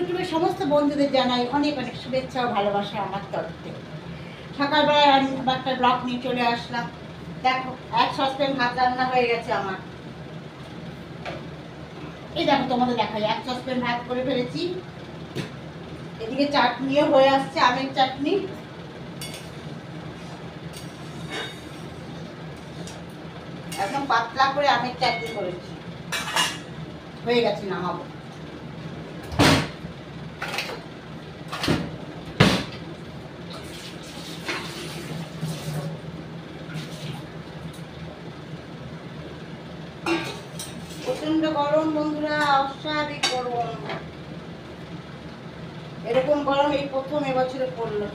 ইউটিউবের সমস্ত বন্ধুদের জানাই অনেক অনেক শুভেচ্ছা ও ভালোবাসা আমার তরফ থেকে। সকালবেলায় আমি একটা ব্লগ নিয়ে চলে আসলাম। দেখো, এক সসপ্যান ভাত রান্না হয়ে গেছে আমার। এই দেখো, তোমাদের দেখাই, এক সসপ্যান ভাত করে ফেলেছি। এদিকে চাটনিও হয়ে আসছে, আমের চাটনি। একদম পাতলা করে আমের চাটনি করেছি, হয়ে গেছে, নামাবো। প্রচন্ড গরম বন্ধুরা, অস্বাভাবিক গরম। এরকম গরম এই প্রথম এবছরে পড়লো,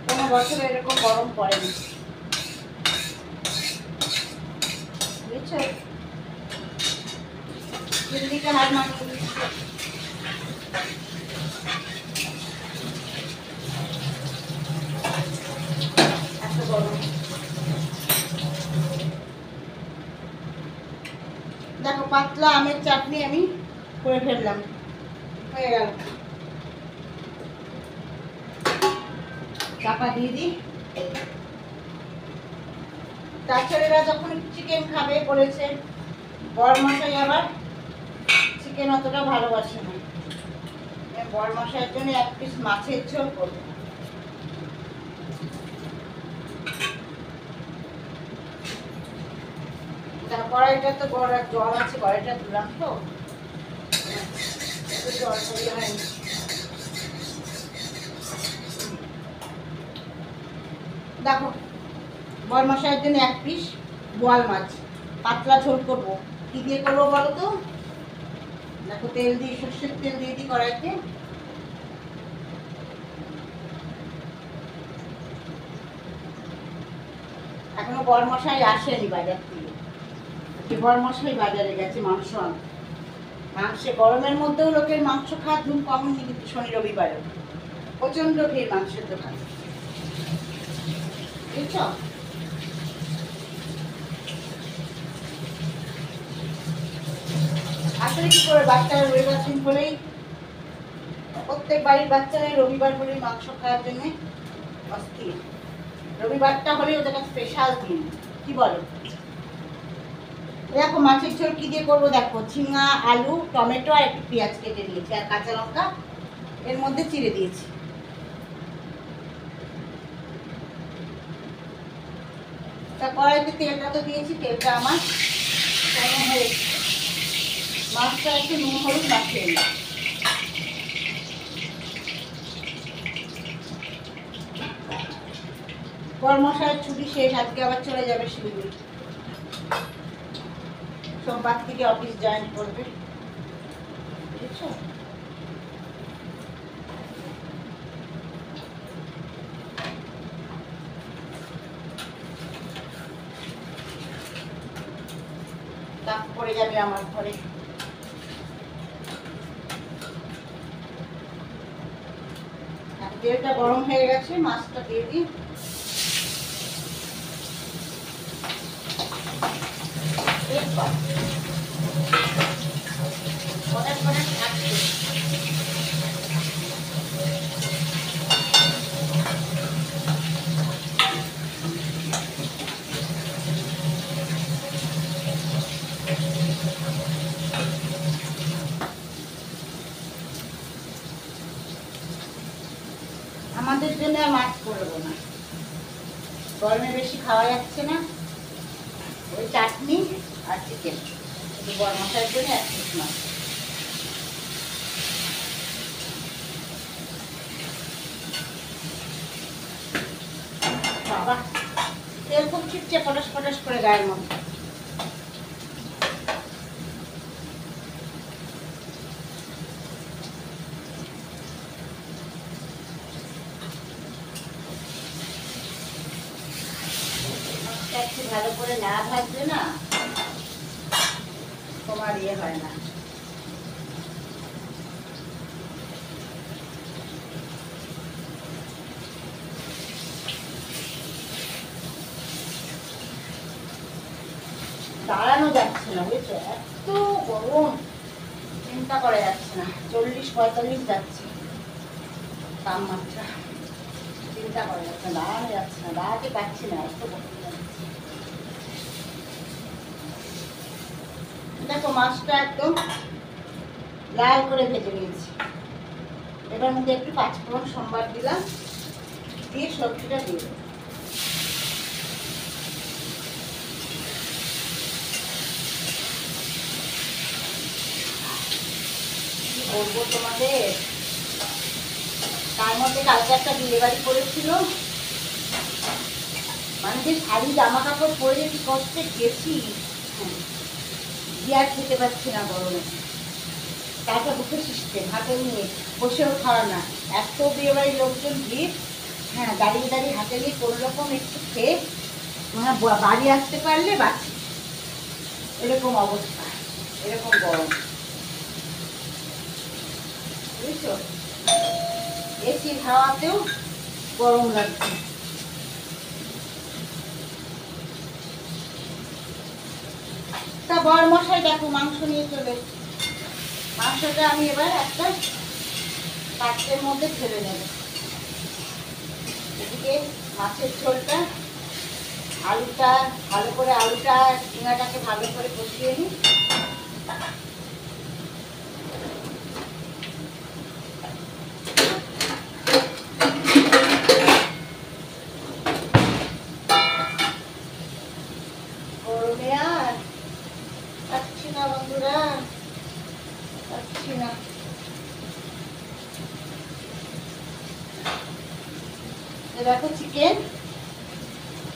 কোনো বছরে এরকম গরম পড়েনি, বুঝছো? দিল্লিকে হার মানিয়ে দিচ্ছে এত গরম। দেখো, পাতলা আমের চাটনি আমি করে ফেললাম, হয়ে গেল। চাপা দিয়ে দিই। তাছাড়া যখন চিকেন খাবে বলেছে, বড় মশাই আবার চিকেন অতটা ভালোবাসে না। বড় মশাইয়ের জন্য এক পিস মাছের ঝোল করবো। কড়াইটা তো বড় জল আছে, কড়াইটা দিলাম তো জল হয়নি। দেখো, বড় মশাইয়ের জন্য এক পিস বোয়াল মাছ, পাতলা ঝোল করবো। কি দিয়ে করবো বলো তো? দেখো, তেল দিয়ে, সর্ষের তেল দিয়ে দিই কড়াইতে। এখনো বড় মশাই আসেনি বাজার থেকে, বড় মশাই বাজারে গেছে মাংস আনতে। মাংসে গরমের মধ্যেও লোকের মাংস খাওয়ার ধুম কমেনি, কিন্তু শনি রবিবারে প্রচন্ড ভিড় মাংসের দোকানে, বুঝছ? আসলে কি করে, বাচ্চারা রবিবার দিন হলেই, প্রত্যেক বাড়ির বাচ্চারাই রবিবার হলেই মাংস খাওয়ার জন্য অস্থির। রবিবারটা হলেই ওদের কাছে স্পেশাল দিন, কি বলো? দেখো, মাছের ঝোল কি দিয়ে করবো দেখো, ঝিঙা, আলু, টমেটো আর একটু পেঁয়াজ কেটে দিয়েছি, আর কাঁচা লঙ্কা এর মধ্যে চিড়ে দিয়েছি। তা কড়াইতে তেলটা তো দিয়েছি, তেলটা আমার গরম হয়ে গেছে। মাছটা একটু নুন হলুদ মাখিয়ে নিই। বড় মশাইয়ের ছুটি শেষ, আজকে আবার চলে যাবে শিলিগুড়ি। সোমবার থেকে অফিস জয়েন করবে, বুঝছো? তাপ পড়ে যাবে আমার ঘরে। তেলটা গরম হয়ে গেছে, মাছটা দিয়ে দিই। আমাদের জন্য আর মাছ করবো না, গরমে বেশি খাওয়া যাচ্ছে না। ওই চাটনি আর চিকেন, শুধু বড় মশাইয়ের জন্য এক পিস মাছ। বাবা, তেল খুব ছিটছে, পটাশ পটাশ করে গায়ের মধ্যে। একটু ভালো করে না ভাজলে না তোমার ইয়ে হয় না। দাঁড়ানো যাচ্ছে না, বুঝছো? এত গরম, চিন্তা করা যাচ্ছে না, 40-45 যাচ্ছে তাপমাত্রা। চিন্তা করা যাচ্ছে না, দাঁড়ানো যাচ্ছে না, দাঁড়াতে পারছি না, এত বসে যাচ্ছে। দেখো মাছটা একদম লাল করে ভেজে নিয়েছি। এবার মধ্যে একটু পাঁচফোড়ন সম্বার দিলাম, দিয়ে সবজিটা দিয়ে দেবো। কি বলবো তোমাদের, তার মধ্যে কালকে একটা বিয়ে বাড়ি করেছিল, মানে যে শাড়ি জামা কাপড় পরে যে কষ্টে গেছি, আর খেতে পারছি না গরমে। তারপর বুকে সিস্টেম হাতে নিয়ে বসেও খাওয়া না, এত বিয়ে বাড়ির লোকজন ভিড়, হ্যাঁ দাঁড়িয়ে দাঁড়িয়ে হাতে নিয়ে কোনো রকম একটু খেয়ে মানে বাড়ি আসতে পারলে বাঁচি, এরকম অবস্থা, এরকম গরম, বুঝছো? এসির হাওয়াতেও গরম লাগছে। তা বড় মশাই দেখো মাংস নিয়ে চলে, মাংসটা আমি এবার একটা পাত্রের মধ্যে ঢেলে নেব। এদিকে মাছের ঝোলটা, আলুটা ভালো করে, আলুটা ঝিঙাটাকে ভালো করে কষিয়ে নিই। গরমে আর পাচ্ছি না বন্ধুরা, পাচ্ছি না। দেখো চিকেন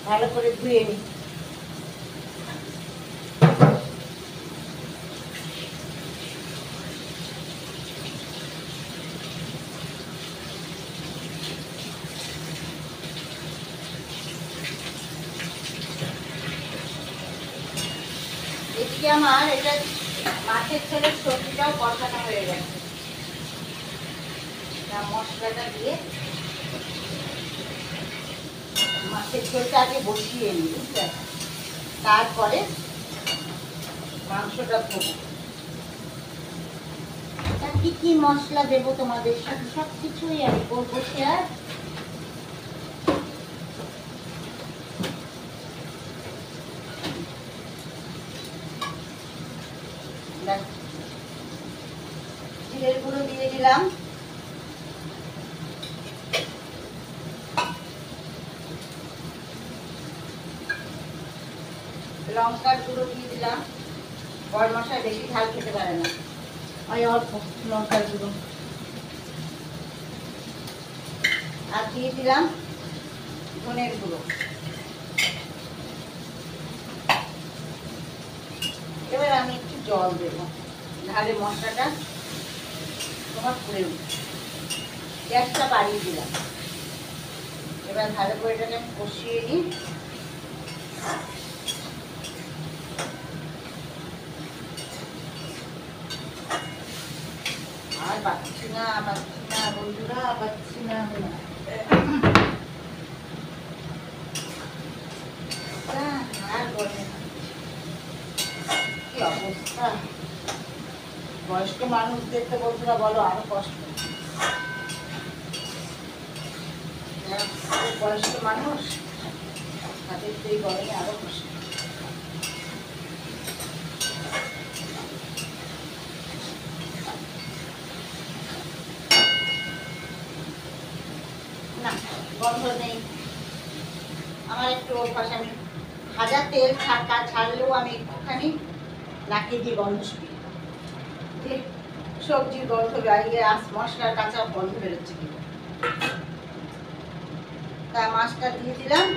ভালো করে ধুয়ে নিই। এদিকে আমার এটা মাছের ঝোলের সবজিটাও কষানো হয়ে গেছে। মশলাটা দিয়ে মাছের ঝোলটা আগে বসিয়ে নিই, বুঝলে, তারপরে মাংসটা দেবো। কি কি মশলা দেবো তোমাদের সাথে সব কিছুই আমি করবো শেয়ার। জিরের গুঁড়ো দিয়ে দিলাম, লঙ্কার গুঁড়ো দিয়ে দিলাম, বড় মশাই বেশি ঝাল খেতে পারে না, ওই অল্প লঙ্কার গুঁড়ো, আর দিয়ে দিলাম ধনের গুঁড়ো। এবার আমি একটু জল দেবো, নাহলে মশলাটা তোমার পুড়ে উঠবে। গ্যাসটা বাড়িয়ে দিলাম। এবার ভালো করে এটাকে আমি কষিয়ে নিই। আর পাচ্ছি না বন্ধুরা, পাচ্ছি না। আর বলে কি অবস্থা, বয়স্ক মানুষদের তো বন্ধুরা বলো আরো কষ্ট। বয়স্ক মানুষ তাদের তো এই গরমে আরো কষ্ট। না গন্ধ নেই, আমার একটু অভ্যাস, আমি ভাজা তেল ছাড়লেও আমি একটুখানি নাকে দিয়ে গন্ধ শুকি, সবজির গন্ধ গাড়িয়ে মশলার কাঁচা গন্ধ বেরোচ্ছে কি। তা মাছটা দিয়ে দিলাম,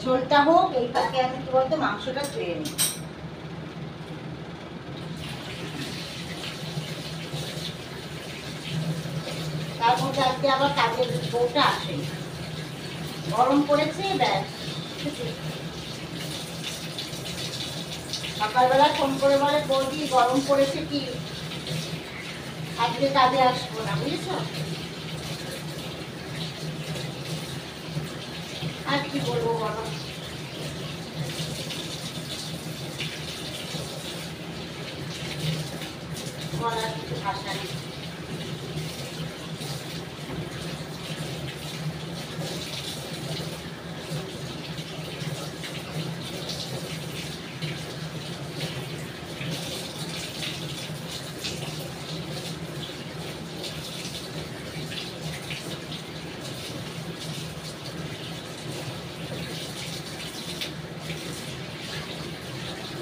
ঝোলটা হোক, এই পাকে আমি কি বলতো মাংসটা ধুয়ে নিই। তার মধ্যে আজকে আবার কাজের বউটা আসে, গরম পড়েছে, ব্যাস সকালবেলা ফোন করে বলে বৌদি গরম পড়েছে কি, আজকে কাজে আসবো না, বুঝেছ। আর কি বলবো বলো, বলার কিছু ভাষা নেই।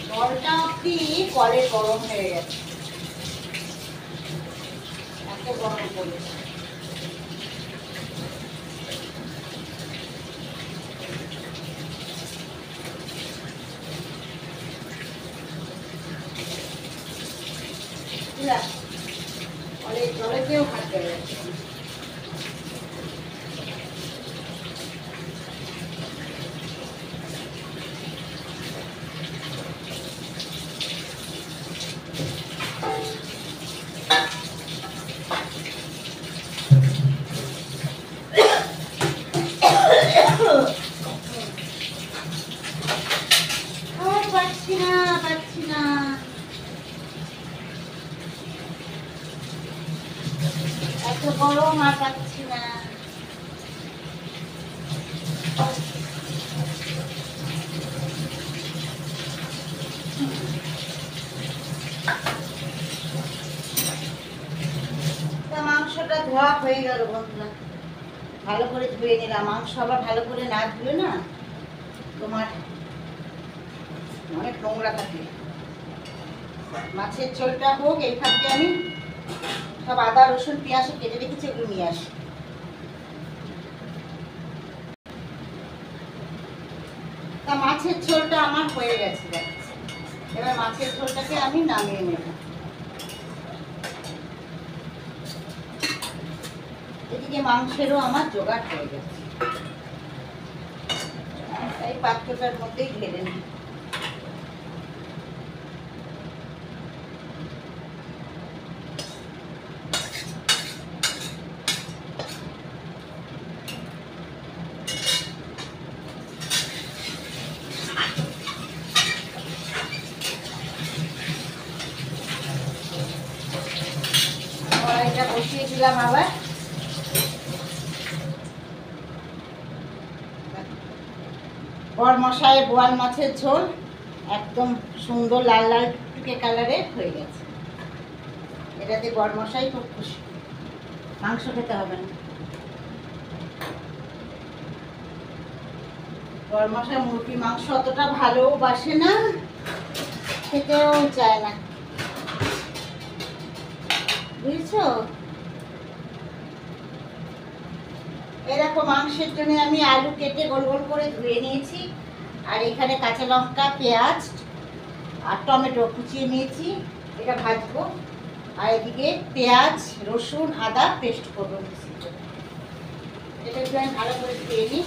জলটা অব্দি কলে গরম হয়ে গেছে, এত গরম পড়েছে। কলের জলেতেও ভাত হয়ে যাচ্ছে। পাচ্ছি না এত গরম, আর পাচ্ছি না। মাংসটা ধোয়া হয়ে গেল বন্ধুরা, ভালো করে ধুয়ে নিলাম। মাংস আবার ভালো করে না ধুয়ে না তোমার অনেক নোংরা থাকে। মাছের ঝোলটা হোক, এই ফাঁকে আমি সব আদা রসুন পেঁয়াজ কেটে রেখেছি, এগুলো নিয়ে আসি। তা মাছের ঝোলটা আমার হয়ে গেছে, এবার মাছের ঝোলটাকে আমি নামিয়ে নেব। এদিকে মাংসেরও আমার জোগাড় হয়ে গেছে, এই পাত্রটার মধ্যেই ঢেলে নিই। কড়াইটা বসিয়ে দিলাম আবার। বড়মশাই বোয়াল মাছের ঝোল একদম সুন্দর লাল লাল টুকটুকে কালারের হয়ে গেছে। এটাতে বড়মশাই খুব খুশি, মাংস খেতে হবে না। বড়মশাই মুরগির মাংস অতটা ভালোবাসে না, খেতেও চায় না, বুঝছো? এরকম মাংসের জন্য আমি আলু কেটে গোল গোল করে ধুয়ে নিয়েছি, আর এখানে কাঁচা লঙ্কা পেঁয়াজ আর টমেটো কুচিয়ে নিয়েছি, এটা ভাজবো। আর এদিকে পেঁয়াজ রসুন আদা পেস্ট করবো, এটা একটু আমি ভালো করে ধুয়ে নিই।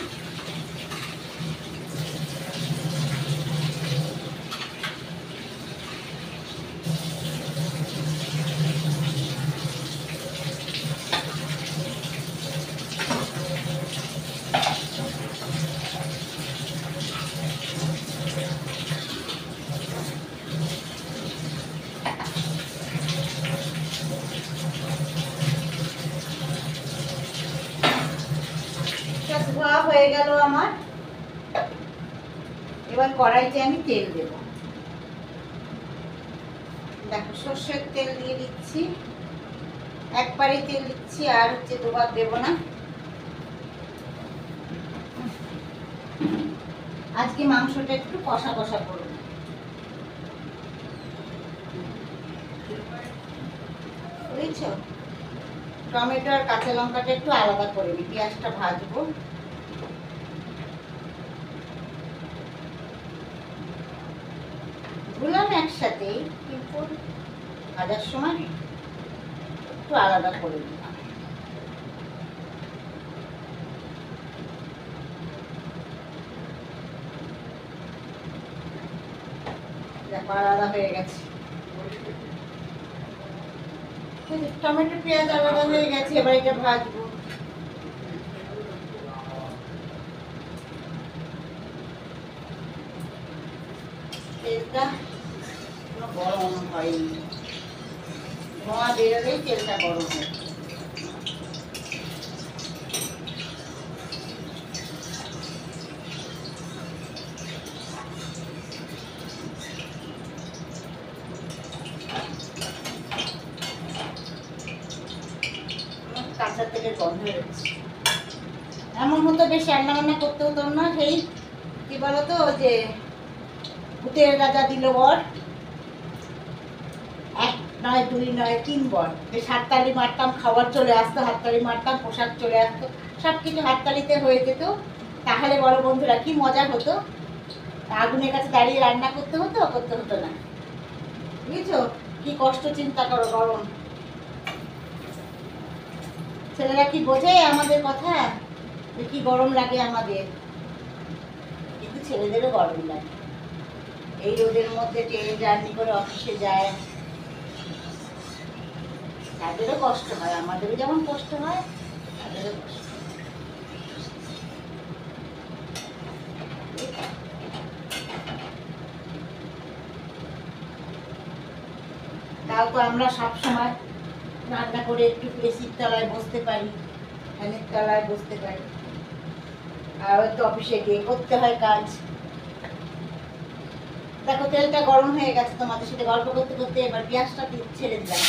ধোয়া হয়ে গেল আমার। এবার কড়াইতে আমি তেল দেব। দেখো সর্ষের তেল দিয়ে দিচ্ছি, একবারই তেল দিচ্ছি, আর দুবার দেব না। আজকে মাংসটা একটু কষা কষা করব। বুঝছো? টমেটো আর কাঁচা লঙ্কাটা একটু আলাদা করে নিই, পেঁয়াজটা ভাজবো। ধুলাম একসাথেই, কিন্তু ভাজার সময় একটু আলাদা করে দিলাম। দেখো আলাদা হয়ে গেছে, টমেটো পেঁয়াজ আলাদা হয়ে গেছে। এবার এটা ভাজবো। তেলটা গরম হয়নি, ধোঁয়া বেরোলেই তেলটা গরম হয়। কাঁচা তেলের গন্ধ হচ্ছে। এমন হতো বেশি রান্না বান্না করতে হতো না। সেই কি বলতো, যে ভূতের রাজা দিল বর, এক নয় দুই নয় 3 বর। বেশ হাততালি মারতাম, খাবার চলে আসতো, হাততালি মারতাম, পোশাক চলে আসতো, সব কিছু হাততালিতে হয়ে যেত। তাহলে বড় বন্ধুরা কি মজা হতো। আগুনের কাছে দাঁড়িয়ে রান্না করতে হতো না, বুঝেছো? কি কষ্ট চিন্তা করো। গরম ছেলেরা কি বোঝে আমাদের কথা, কি গরম লাগে আমাদের? কিন্তু ছেলেদেরও গরম লাগে। এই রোদের মধ্যে ট্রেনে জার্নি করে অফিসে যায়, তাদেরও কষ্ট হয়, আমাদেরও যেমন কষ্ট হয়, তাদেরও কষ্ট। তাও তো আমরা সবসময় রান্না করে একটু এসির তলায় বসতে পারি, ফ্যানের তলায় বসতে পারি। আর হয়তো অফিসে গিয়ে করতে হয় কাজ। দেখো তেলটা গরম হয়ে গেছে, তোমাদের সাথে গল্প করতে করতে এবার পেঁয়াজটা ছেড়ে দিলাম।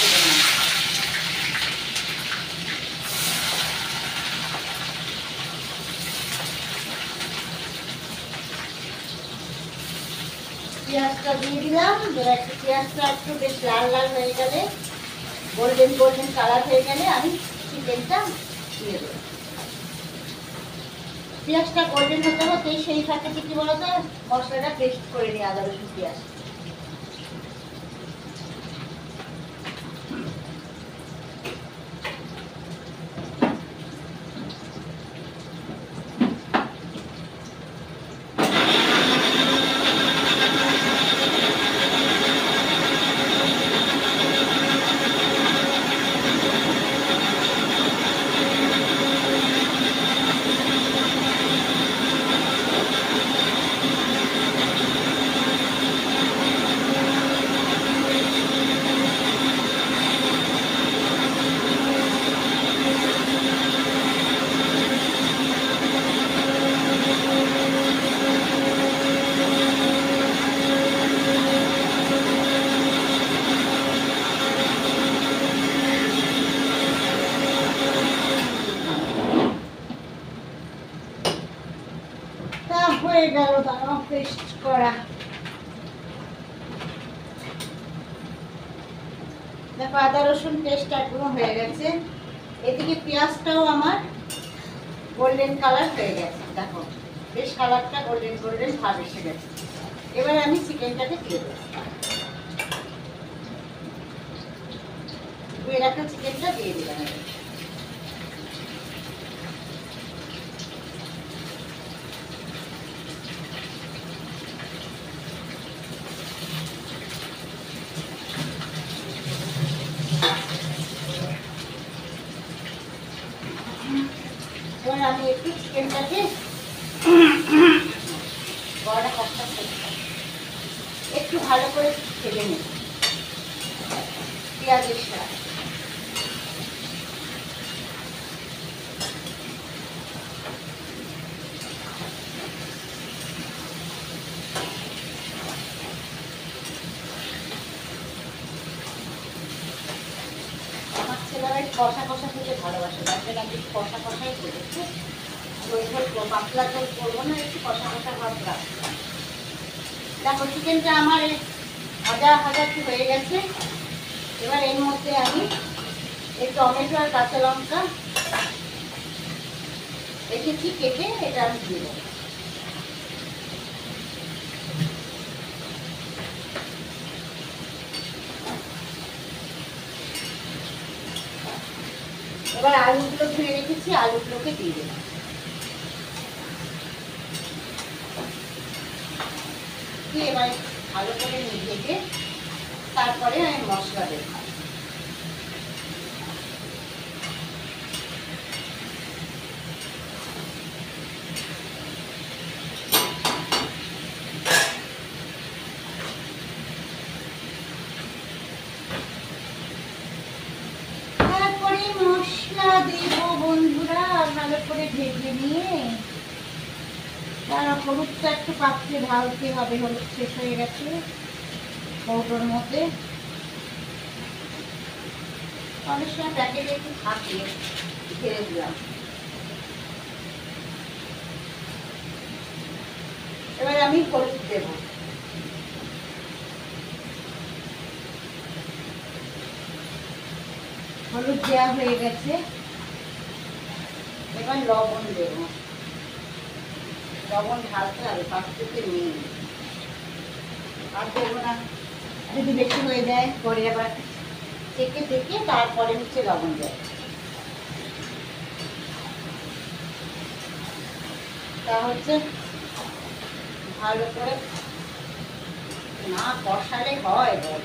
পেঁয়াজটা দিয়ে দিলাম। একটু পেঁয়াজটা একটু বেশ লাল লাল হয়ে গেলে, গোল্ডেন গোল্ডেন কালার হয়ে গেলে আমি চিকেনটা দিয়ে দেবো। পেঁয়াজটা গোল্ডেন হতে হতেই সেই ফাঁকে কি বলতো, মশলাটা পেস্ট করে নিই, আদা রসুন পেঁয়াজ। হয়ে গেল দাঁড়াও পেস্ট করা। দেখো আদা রসুন পেস্ট একদম হয়ে গেছে। এদিকে পেঁয়াজটাও আমার গোল্ডেন কালার হয়ে গেছে। দেখো বেশ কালারটা গোল্ডেন গোল্ডেন ভাব এসে গেছে। এবার আমি চিকেনটাকে দিয়ে দেবো। ধুয়ে রাখা চিকেনটা দিয়ে দিলাম। এবার আমি একটু চিকেনটাকে বড়া কষা একটু ভালো করে ভেজে নেব পেঁয়াজের সাথে। আমার ছেলেরা কষা কষা খেতে ভালোবাসে, তার আমি কষা কষাই করেছি। পাতলা ঝোল করবো না, একটু কষা কষা ভাব রাখবো। দেখো চিকেনটা আমার ভাজা হয়ে গেছে। এবার এর মধ্যে আমি এই টমেটো আর কাঁচা লঙ্কা রেখেছি কেটে, এটা আমি দিয়ে দেবো। এবার আলুগুলো ধুয়ে রেখেছি, আলুগুলোকে দিয়ে দেবো। এবার ভালো করে ভেজে তারপরে আমি মশলা দেবো। ভালো করে ভেজে নিয়ে তার হলুদটা একটু পাত্রে ঢালতে হবে। হলুদ শেষ হয়ে গেছে কৌটোর মধ্যে। অনেক সময় প্যাকেটে একটু থাকে, ঢেলে দিলাম। এবার আমি হলুদ দেব। হলুদ দেওয়া হয়ে গেছে, এবার লবণ দেব। লবণ ঢালতে হবে পাত্রতে নিয়ে, আর দেবো না। যদি বেশি হয়ে যায় পরে আবার চেকে দেখে তারপরে হচ্ছে লবণ দেব। তা হচ্ছে ভালো করে না কষালে হয় বল।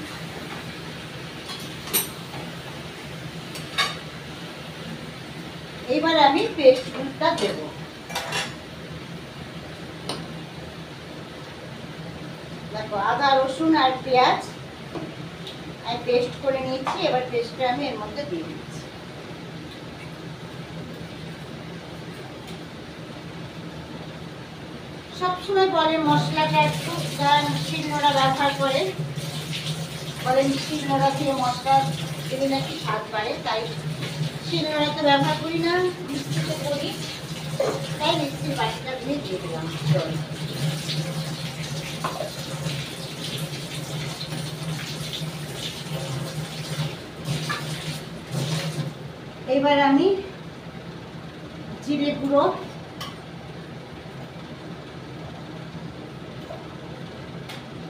এবার আমি পেস্টটা দেব। দেখো আদা রসুন আর পেঁয়াজ আমি পেস্ট করে নিয়েছি। এবার পেস্টটা আমি এর মধ্যে দিয়ে দিচ্ছি। সবসময় বলে মশলাটা একটু শিলনোড়া ব্যবহার করে, বলে শিলনোড়া দিয়ে মশলা দিলে নাকি স্বাদ বাড়ে। তাই শিলনোড়া তো ব্যবহার করি না, মিক্সিতে করি। তাই মিক্সির বাটিটা দিয়ে দিয়ে দিলাম জল। এবার আমি জিরে গুঁড়ো,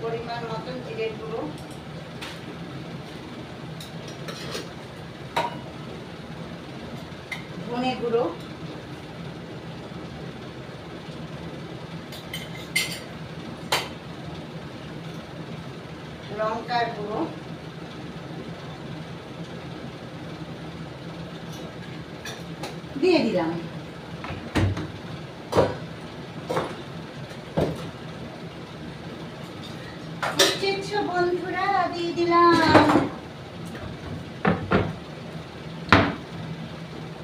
পরিমাণ মতন জিরে গুঁড়ো, ধনে গুঁড়ো, লঙ্কার গুঁড়ো, দিয়ে দিলাম। বন্ধুরা দিয়ে দিলাম।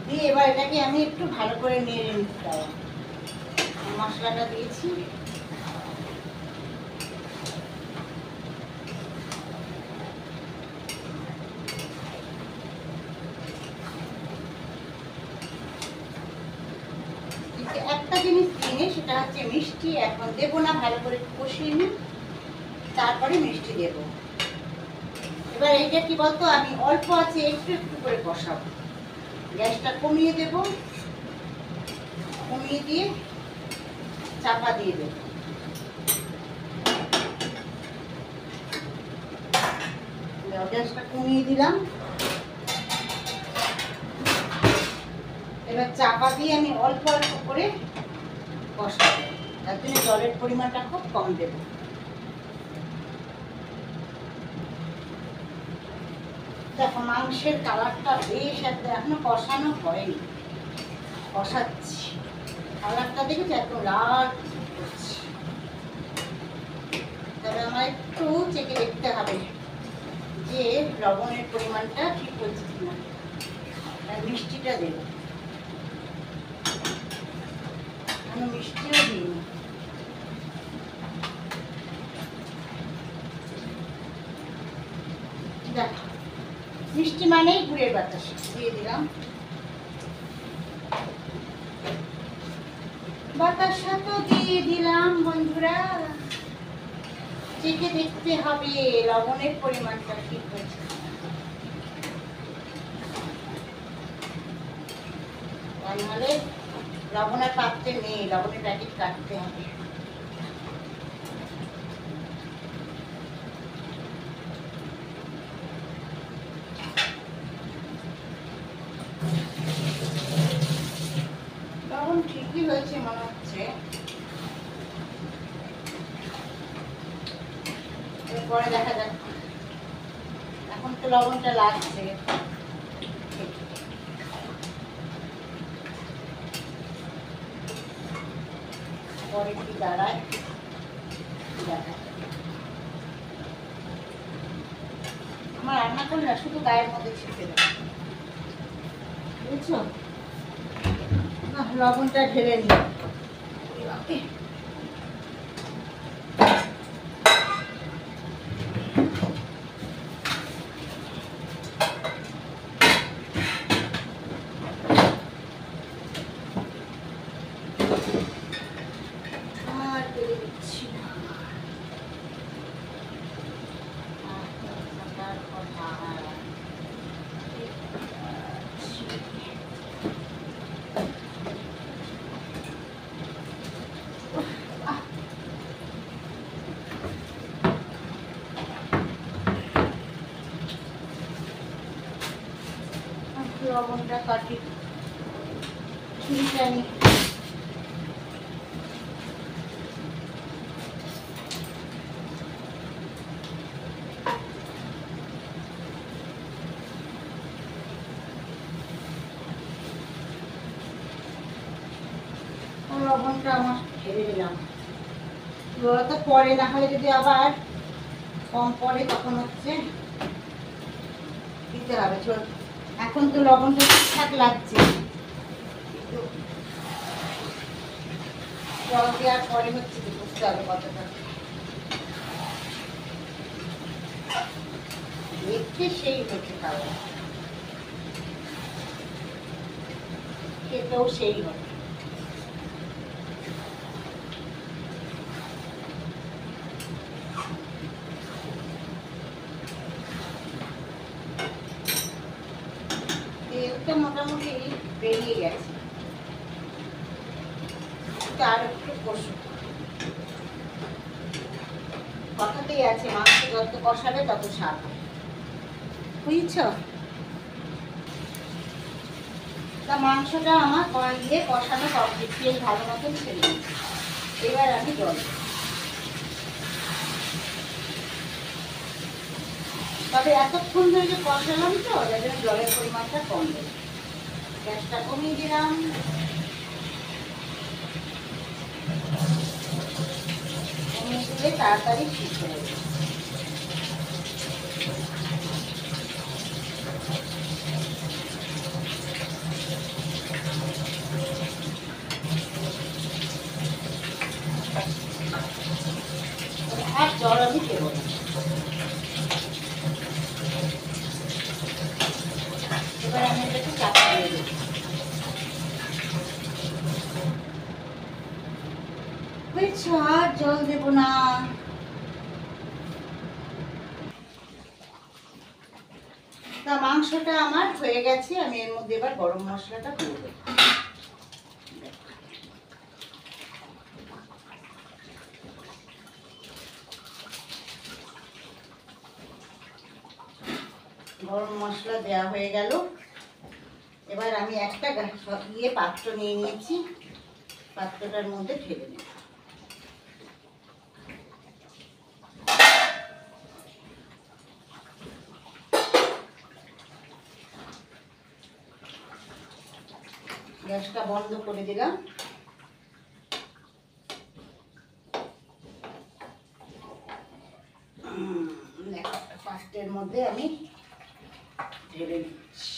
দিয়ে এবার এটাকে আমি একটু ভালো করে নেড়ে নিতে হবে। মশলাটা দিয়েছি, একটা জিনিস দিনে সেটা হচ্ছে মিষ্টি। এখন দেবো না, ভালো করে কষিয়ে নিই, তারপরে মিষ্টি দেব। এবার এইটা কি বলতো, আমি অল্প আছে একটু একটু করে কষাবো। গ্যাসটা কমিয়ে দেব, কমিয়ে দিয়ে চাপা দিয়ে দেব। গ্যাসটা কমিয়ে দিলাম। এবার চাপা দিয়ে আমি অল্প অল্প করে কষাবো, তার জন্য জলের পরিমাণটা খুব কম দেব। দেখো মাংসের কালারটা বেশ একটা, এখনো কষানো হয়নি, কষাচ্ছি। কালারটা দেখেছি একদম লাল করছে। তবে আমার একটু চেকে দেখতে হবে যে লবণের পরিমাণটা ঠিক হচ্ছে কিনা। আর মিষ্টিটা দেব, আমি মিষ্টিও দিইনি। দেখো মিষ্টি মানেই গুড়ের বাতাস, দিয়ে দিলাম। বাতাসা তো দিয়ে দিলাম বন্ধুরা। চেখে দেখতে হবে লবণের পরিমাণটা ঠিক হয়েছে। তাহলে লবণের পাত্রে নেই, লবণের প্যাকেট কাটতে হবে। লবণ ঠিকই হয়েছে মনে হচ্ছে। এরপরে দেখা যাক, এখন তো লবণটা লাগছে। পরে কি দাঁড়ায় দেখা। আমার রান্না করলে শুধু গায়ের মধ্যে ছিটে দেবে, বুঝছো? লবণটা ঢেলে নিই। লবণটা কাটি, ছুরিটা নিই। লবণটা আমার ঢেলে দিলাম। তো পরে না হলে যদি আবার কম পড়ে তখন হচ্ছে দিতে হবে। এখন তো লবণটা ঠিকঠাক লাগছে, জল দেওয়ার পরে হচ্ছে বুঝতে হবে কতটা। দেখতে সেই হচ্ছে খাবার, খেতেও সেই হবে। তেলটা মোটামুটি বেরিয়ে গেছে, আর একটু কষু। কথাতেই আছে মাংস যত কষাবে তত স্বাদ হবে, বুঝছ? তা মাংসটা আমার দিয়ে কষানো কমপ্লিট, তেল ভালো মতন ছেড়ে দিচ্ছি। এবার আমি জল, তবে এতক্ষণ ধরে যে কষালাম তো যার জন্য জলের পরিমাণটা কম দেবে। গ্যাসটা কমিয়ে দিলাম। কমিয়ে দিলে তাড়াতাড়ি সিদ্ধ হয়ে যাবে। আর জল আমি দেব না। এবার আমি এটাকে চাপা দিয়ে দেবো। বুঝছো, আর জল দেব না। তা মাংসটা আমার হয়ে গেছে, আমি এর মধ্যে এবার গরম মশলাটা দিয়ে দেবো। গরম মশলা দেওয়া হয়ে গেল। এবার আমি একটা পাত্র নিয়ে নিয়েছি, পাত্রটার মধ্যে ঢেলে নেব। গ্যাসটা বন্ধ করে দিলাম। একটা পাত্রের মধ্যে আমি ঢেলে নিচ্ছি।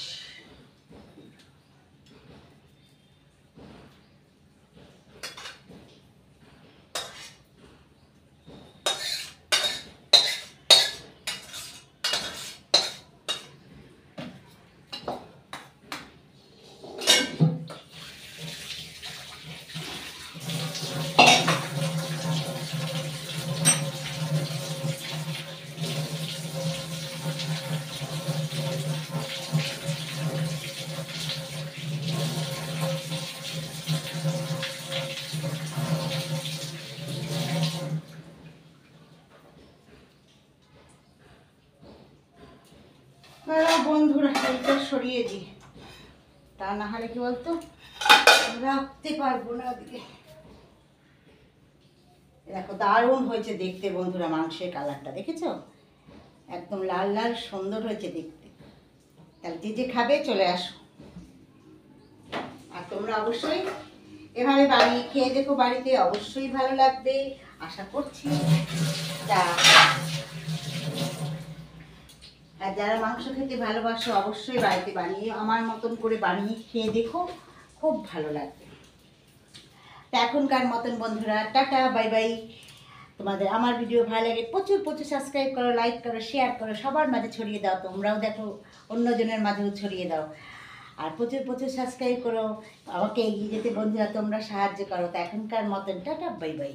বন্ধুরা এটা সরিয়ে দিই, তা না হলে কি বলতো রাখতে পারবো না ওদিকে। দেখো দারুণ হয়েছে দেখতে বন্ধুরা, মাংসের কালারটা দেখেছো? একদম লাল লাল সুন্দর হয়েছে দেখতে। তাহলে যে যে খাবে চলে আসো, আর তোমরা অবশ্যই এভাবে বানিয়ে খেয়ে দেখো বাড়িতে, অবশ্যই ভালো লাগবে আশা করছি। তা আর যারা মাংস খেতে ভালোবাসো অবশ্যই বাড়িতে বানিয়ে আমার মতন করে বানিয়ে খেয়ে দেখো, খুব ভালো লাগবে। তা এখনকার মতন বন্ধুরা টাটা বাই বাই। তোমাদের আমার ভিডিও ভালো লাগে প্রচুর প্রচুর সাবস্ক্রাইব করো, লাইক করো, শেয়ার করো, সবার মাঝে ছড়িয়ে দাও, তোমরাও দেখো অন্যজনের মাঝেও ছড়িয়ে দাও। আর প্রচুর প্রচুর সাবস্ক্রাইব করো, আমাকে এগিয়ে যেতে বন্ধুরা তোমরা সাহায্য করো। তা এখনকার মতন টাটা বাই বাই।